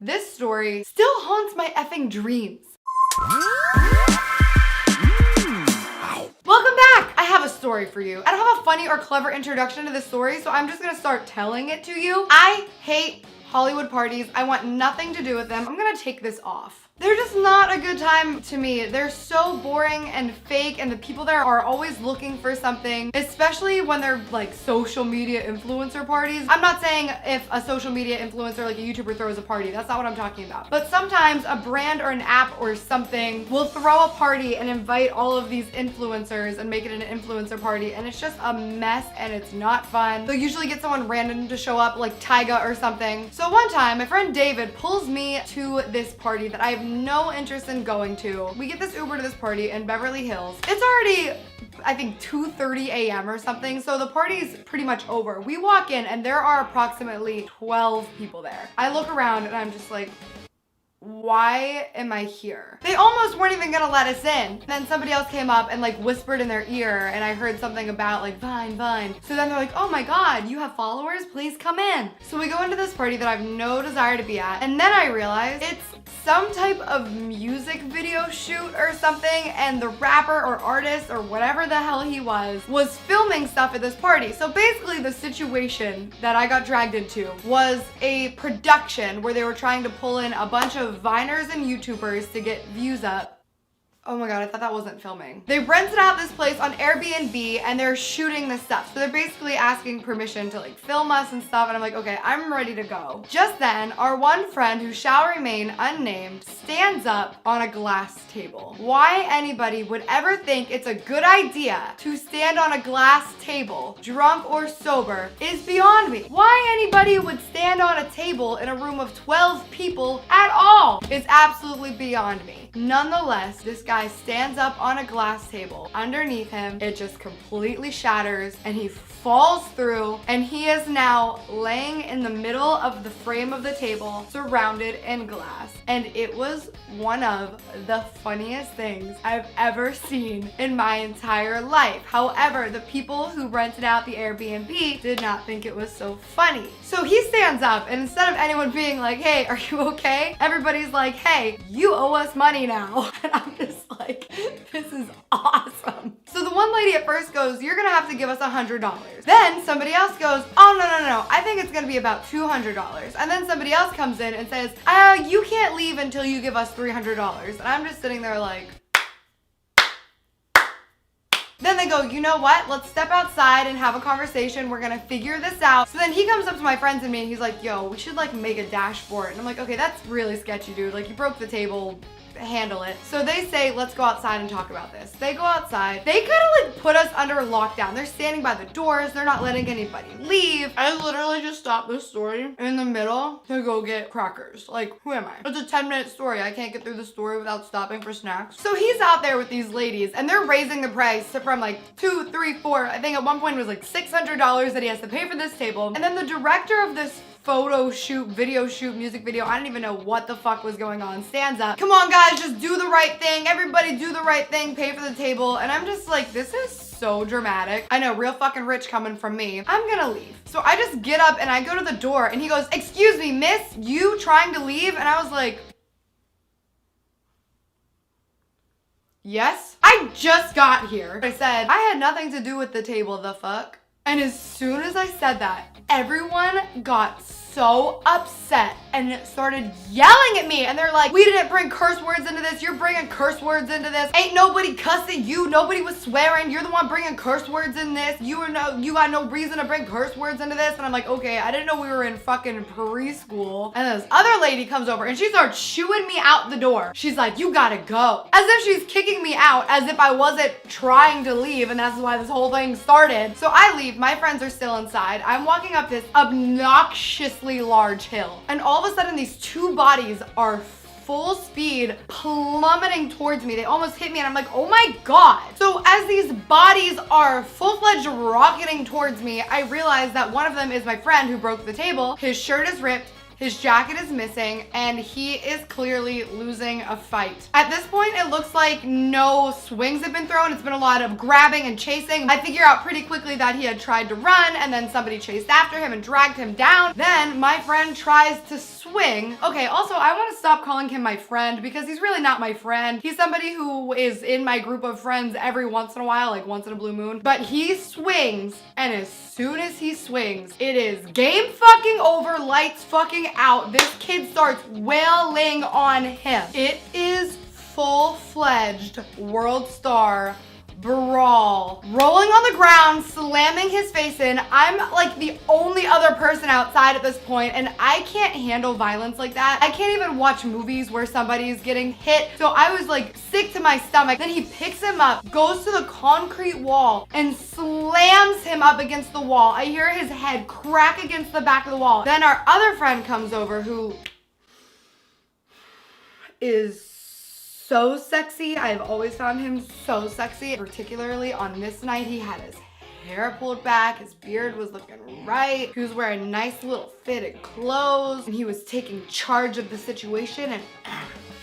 This story still haunts my effing dreams. Welcome back! I have a story for you. I don't have a funny or clever introduction to this story, so I'm just gonna start telling it to you. I hate Hollywood parties. I want nothing to do with them. I'm gonna take this off. They're just not a good time to me. They're so boring and fake, and the people there are always looking for something, especially when they're like social media influencer parties. I'm not saying if a social media influencer like a YouTuber throws a party, that's not what I'm talking about. But sometimes a brand or an app or something will throw a party and invite all of these influencers and make it an influencer party, and it's just a mess and it's not fun. They'll usually get someone random to show up like Tyga or something. So one time, my friend David pulls me to this party that I have no interest in going to. We get this Uber to this party in Beverly Hills. It's already, I think, 2:30 a.m. or something, so the party's pretty much over. We walk in and there are approximately 12 people there. I look around and I'm just like, why am I here? They almost weren't even gonna let us in. And then somebody else came up and like whispered in their ear, and I heard something about like Vine. So then they're like, oh my God, you have followers? Please come in. So we go into this party that I have no desire to be at. And then I realize it's some type of music video shoot or something, and the rapper or artist or whatever the hell he was filming stuff at this party. So basically the situation that I got dragged into was a production where they were trying to pull in a bunch of Viners and YouTubers to get views up. Oh my God, I thought that wasn't filming. They rented out this place on Airbnb and they're shooting this stuff. So they're basically asking permission to like film us and stuff. And I'm like, okay, I'm ready to go. Just then, our one friend, who shall remain unnamed, stands up on a glass table. Why anybody would ever think it's a good idea to stand on a glass table, drunk or sober, is beyond me. Why anybody would stand on a table in a room of 12 people at all is absolutely beyond me. Nonetheless, this guy stands up on a glass table. Underneath him, it just completely shatters and he falls through, and he is now laying in the middle of the frame of the table, surrounded in glass. And it was one of the funniest things I've ever seen in my entire life. However, the people who rented out the Airbnb did not think it was so funny. So he stands up, and instead of anyone being like, hey, are you okay? Everybody's like, hey, you owe us money now. And I'm just like, this is awesome. So the one lady at first goes, you're gonna have to give us $100. Then somebody else goes, oh, no, I think it's gonna be about $200. And then somebody else comes in and says, you can't leave until you give us $300. And I'm just sitting there like, then they go, you know what? Let's step outside and have a conversation. We're gonna figure this out. So then he comes up to my friends and me and he's like, yo, we should like make a dashboard. And I'm like, okay, that's really sketchy, dude. Like, you broke the table, handle it. So they say, let's go outside and talk about this. They go outside. They kind of like put us under lockdown. They're standing by the doors. They're not letting anybody leave. I literally just stopped this story in the middle to go get crackers. Like, who am I? It's a 10-minute story. I can't get through the story without stopping for snacks. So he's out there with these ladies and they're raising the price from like $2, $3, $4. I think at one point it was like $600 that he has to pay for this table. And then the director of this photo shoot, video shoot, music video, I don't even know what the fuck was going on, stands up. Come on guys, just do the right thing. Everybody do the right thing, pay for the table. And I'm just like, this is so dramatic. I know, real fucking rich coming from me. I'm gonna leave. So I just get up and I go to the door and he goes, excuse me, miss, you trying to leave? And I was like, yes? I just got here. I said, I had nothing to do with the table, the fuck? And as soon as I said that, everyone got so upset and started yelling at me. And they're like, we didn't bring curse words into this. You're bringing curse words into this. Ain't nobody cussing you. Nobody was swearing. You're the one bringing curse words in this. You got no reason to bring curse words into this. And I'm like, okay, I didn't know we were in fucking preschool. And this other lady comes over and she starts shooing me out the door. She's like, you gotta go. As if she's kicking me out, as if I wasn't trying to leave. And that's why this whole thing started. So I leave. My friends are still inside. I'm walking up this obnoxiously large hill. And all of a sudden these two bodies are full speed plummeting towards me. They almost hit me and I'm like, oh my God. So as these bodies are full-fledged rocketing towards me, I realize that one of them is my friend who broke the table. His shirt is ripped. His jacket is missing, and he is clearly losing a fight. At this point, it looks like no swings have been thrown. It's been a lot of grabbing and chasing. I figure out pretty quickly that he had tried to run, and then somebody chased after him and dragged him down. Then my friend tries to swing. Okay, also, I want to stop calling him my friend because he's really not my friend. He's somebody who is in my group of friends every once in a while, like once in a blue moon. But he swings, and as soon as he swings, it is game fucking over, lights fucking out. This kid starts wailing on him. It is full-fledged world star brawl. Rolling on the ground, slamming his face in. I'm like the only other person outside at this point, and I can't handle violence like that. I can't even watch movies where somebody's getting hit. So I was like sick to my stomach. Then he picks him up, goes to the concrete wall, and slams him up against the wall. I hear his head crack against the back of the wall. Then our other friend comes over who is so sexy. I've always found him so sexy. Particularly on this night, he had his hair pulled back, his beard was looking right, he was wearing nice little fitted clothes, and he was taking charge of the situation, and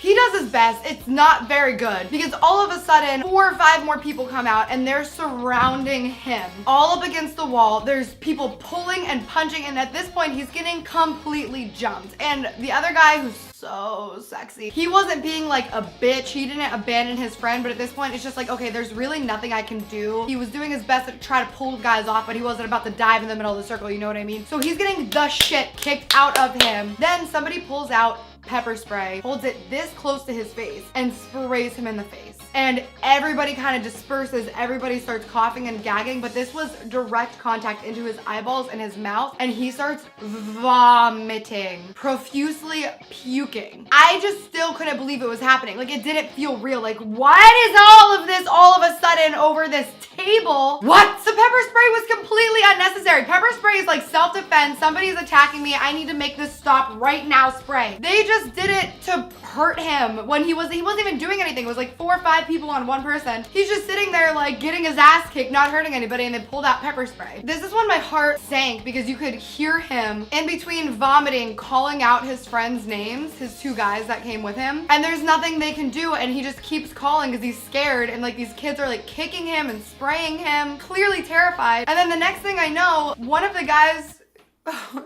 he does his best. It's not very good because all of a sudden 4 or 5 more people come out and they're surrounding him all up against the wall. There's people pulling and punching, and at this point he's getting completely jumped. And the other guy, who's so sexy, he wasn't being like a bitch. He didn't abandon his friend, but at this point it's just like, okay, there's really nothing I can do. He was doing his best to try to pull guys off, but he wasn't about to dive in the middle of the circle, you know what I mean? So he's getting the shit kicked out of him. Then somebody pulls out pepper spray, holds it this close to his face, and sprays him in the face. And everybody kind of disperses. Everybody starts coughing and gagging, but this was direct contact into his eyeballs and his mouth, and he starts vomiting, profusely puking. I just still couldn't believe it was happening. Like, it didn't feel real. Like, what is all of this all of a sudden over this table? What? The pepper spray was completely unnecessary. Pepper spray is like self-defense. Somebody's attacking me. I need to make this stop right now spray. They just did it to hurt him when he wasn't even doing anything. It was like 4 or 5 people on one person. He's just sitting there like getting his ass kicked, not hurting anybody, and they pulled out pepper spray. This is when my heart sank because you could hear him in between vomiting calling out his friends' names, his 2 guys that came with him, and there's nothing they can do, and he just keeps calling because he's scared, and like these kids are like kicking him and spraying him, clearly terrified. And then the next thing I know, one of the guys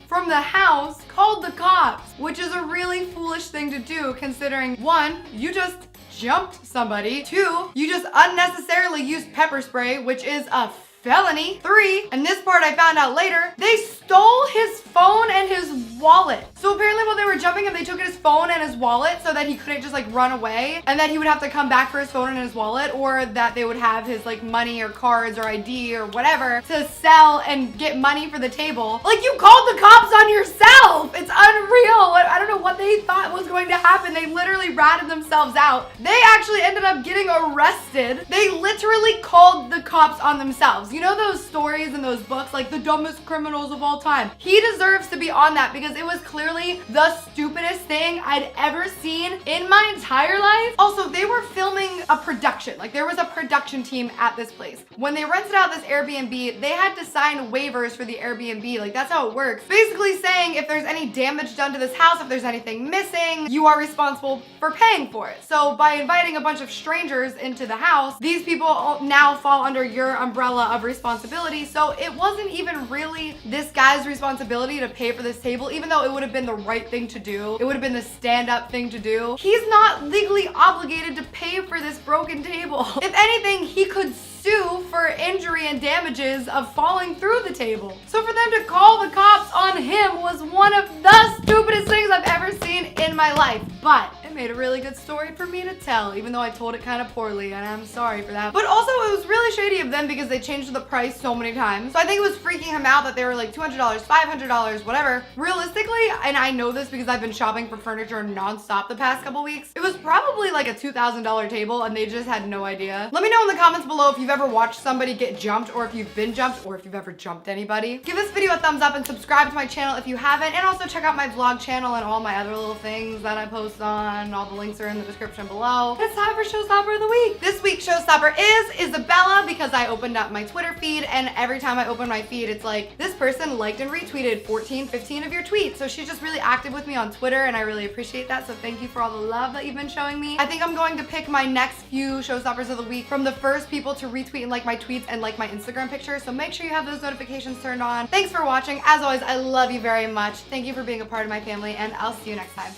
from the house called the cops, which is a really foolish thing to do considering 1, you just jumped somebody, 2, you just unnecessarily used pepper spray, which is a felony, 3, and this part I found out later, they stole his phone and his wallet. So apparently while they were jumping him, they took his phone and his wallet so that he couldn't just like run away, and that he would have to come back for his phone and his wallet, or that they would have his like money or cards or ID or whatever to sell and get money for the table. Like, you called the cops on yourself. It's unreal. I don't know what they thought was going to happen. They literally ratted themselves out. They actually ended up getting arrested. They literally called the cops on themselves. You know those stories in those books, like the dumbest criminals of all time? He deserves to be on that because it was clearly the stupidest thing I'd ever seen in my entire life. Also, they were filming a production. Like, there was a production team at this place. When they rented out this Airbnb, they had to sign waivers for the Airbnb. Like, that's how it works. Basically saying if there's any damage done to this house, if there's anything missing, you are responsible for paying for it. So by inviting a bunch of strangers into the house, these people now fall under your umbrella of responsibility. So it wasn't even really this guy's responsibility to pay for this table, even though it would have been the right thing to do. It would have been the stand-up thing to do. He's not legally obligated to pay for this broken table. If anything, he could sue for injury and damages of falling through the table. So for them to call the cops on him was one of the stupidest things I've ever seen in my life. But it made a really good story for me to tell, even though I told it kind of poorly, and I'm sorry for that. But also, it was really shady of them because they changed the price so many times. So I think it was freaking him out that they were like $200, $500, whatever. Realistically, and I know this because I've been shopping for furniture nonstop the past couple weeks, it was probably like a $2,000 table and they just had no idea. Let me know in the comments below if you've ever watched somebody get jumped, or if you've been jumped, or if you've ever jumped anybody. Give this video a thumbs up and subscribe to my channel if you haven't, and also check out my vlog channel and all my other little things that I post on. and all the links are in the description below. It's time for Showstopper of the Week. This week's Showstopper is Isabella, because I opened up my Twitter feed, and every time I open my feed, it's like, this person liked and retweeted 14, 15 of your tweets. So she's just really active with me on Twitter, and I really appreciate that. So thank you for all the love that you've been showing me. I think I'm going to pick my next few Showstoppers of the Week from the first people to retweet and like my tweets and like my Instagram pictures. So make sure you have those notifications turned on. Thanks for watching. As always, I love you very much. Thank you for being a part of my family, and I'll see you next time.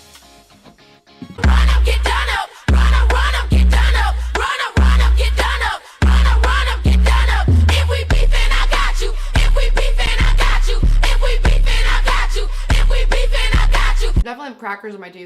Run up, get done up. Run up, get done up. Run up, get done up. Run up, get done up. If we beefing, I got you. If we beefing, I got you. If we beefing, I got you. If we beefing, I got you. Definitely have crackers in my teeth.